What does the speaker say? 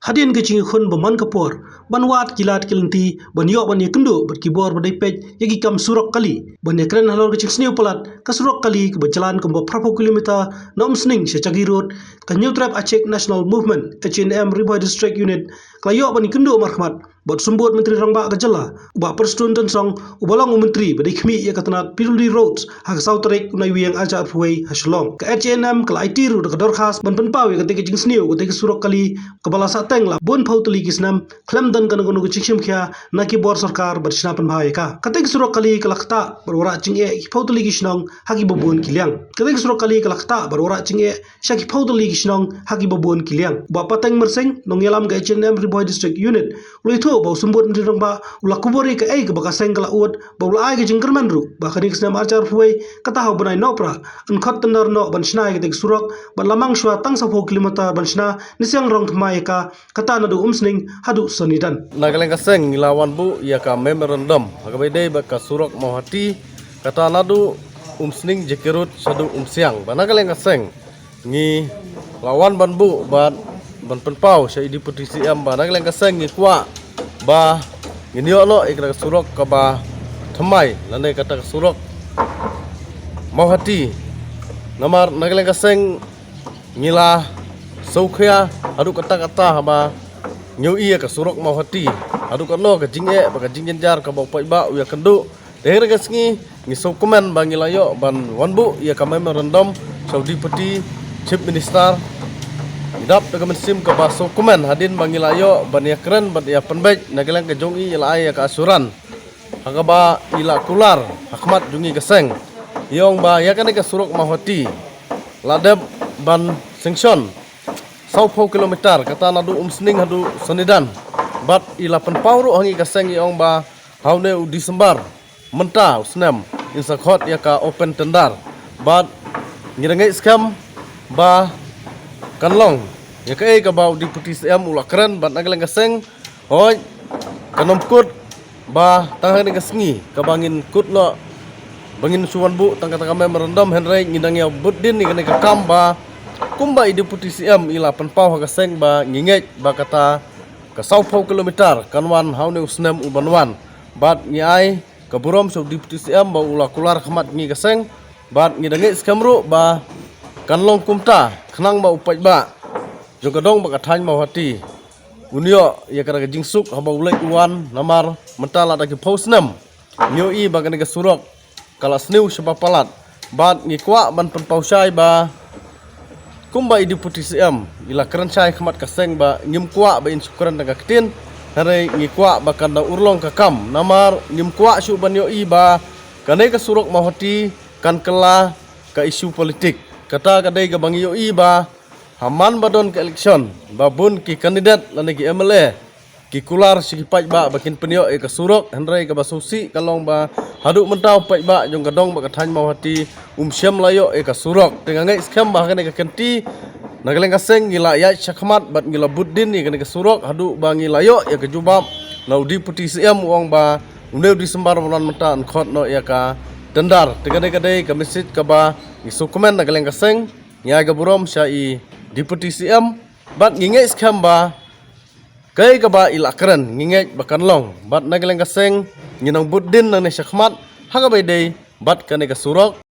hadin ke chingi khun baman kapor banwat kilat kilanti banyo ban yekundo berkibor badai pej yagi kam surok kali ban ekran halor ke chingsniu palat ka surok kali ke berjalan ke beberapa kilometer na Umsning secagi road ke New Trap Aceh National Movement HANM Ribuai District Unit klayo ban yekundo markhmat bot sumbut menteri rangba gajala uba perstun tensong ubalang menteri badai khmi ya katanat piruli roads hak sautrek unai wiang ajar fuai haslong ke HANM ke IT ru de dorkhas ban penpawi ketika chingsniu ketika surok kali kepala sateng lah bon pautuli kisnam klem dan kan gunu chichim khia naki bor sarkar bersina penbhai ka ketika surok kali kelakta berwara chinge pautuli kisnong haki babon kiliang ketika surok kali kelakta berwara chinge syaki pautuli kisnong haki babon kiliang ba pateng merseng nongyalam ke HANM Ribuai District Unit loitho bau sumbut menteri rangba ula kubori ke ke bakaseng kala uat bau la ke jengkerman ru ba kani kisnam ajar fuai kata hau benai nopra khot tendar no ban snai ketika surok ban lamang shwa tang 10 kilometer ban sna ni siang rong thmai ka kata nadu Umsning hadu Sonidan nagaleng kaseng lawan bu ya ka memorandum hagabede ba ka surok mau hati kata nadu Umsning jekirut sadu siang ba nagaleng kaseng ngi lawan ban bu ban penpau sai deputi siam ba nagaleng kaseng ngi kwa ba ngini lo ikra surok ka ba thmai lane kata surok mau hati namar nagaleng kaseng ngila saukhya adu kata-kata ba nyau iya ka surok mau hati adu kano ka jinge ba ka jingjar ka bau pai ba uya kendu dehre ka sngi ngi sau komen ba ngilayo ban wanbu iya ka memorandum saudi peti chief minister idap ka mensim ka ba sau komen hadin ba ngilayo ban ya keren ban ya penbek nagelang ka jongi ila ay ka asuran haga ba ila kular khmat jungi ka seng yong ba ya kan ka surok mau hati ladeb ban sengson 10 kilometer kata nadu Umsning hadu Sonidan bat ila penpauru hangi kaseng yong ba haune u Disember menta usnem insakhot ya ka open tender bat ngirengai scam ba kanlong ya ka ba deputi CM ula keren bat nageleng kaseng hoi kanomkut ba tangan ni kasngi ka bangin kutlo bangin suwan bu tangka memorandum henry ngidang ya buddin ni ka kam ba kumba deputi CM ila penpau hakaseng ba nginget ba kata ka 10 kilometer kanwan haune usnem ubanwan bat ngiai ka burom so deputi CM ba ula kular khmat ngi kaseng bat ngidange skamru ba kanlong kumta khnang ba upai ba jogadong ba kathany mau hati unio ya kara jingsuk haba ulek uan namar mentala dagi posnem nyo I ba ka surok kala sniu sebapalat bat ngikwa ban penpausai ba kumba deputi CM ila keren sai khmat kaseng ba ngimkwa ba insukuran daga ketin hare ngikwa ba kanda urlong kakam namar ngimkwa su banyo I ba kane ka surok mau hati kan kela ka isu politik kata kadai ga bangyo I ba haman badon ke election babun ki kandidat lane ki MLA ki kular sikipai ba bakin penyo ka surok hare ka basusi kalong ba hadu mentau pai ba jong gadong ba kathany mau hati umsyam layo ka surok tengangai scam ba kane ka kenti nagaleng kaseng gila ya syakmat bat gila buddin ni kane ka surok hadu ba ngilayo ya ka jubab nau deputi CM wong ba uneu Disember bulan menta khot no ya ka tendar tegade-gade ka message ka ba ngisu komen nagaleng kaseng nya ga burom syai deputi CM bat ngingai scam ba kai ka ba ila keren nginget bakan long bat nagaleng kaseng nginang buddin nang syakmat hagabai dei bat kane ka surok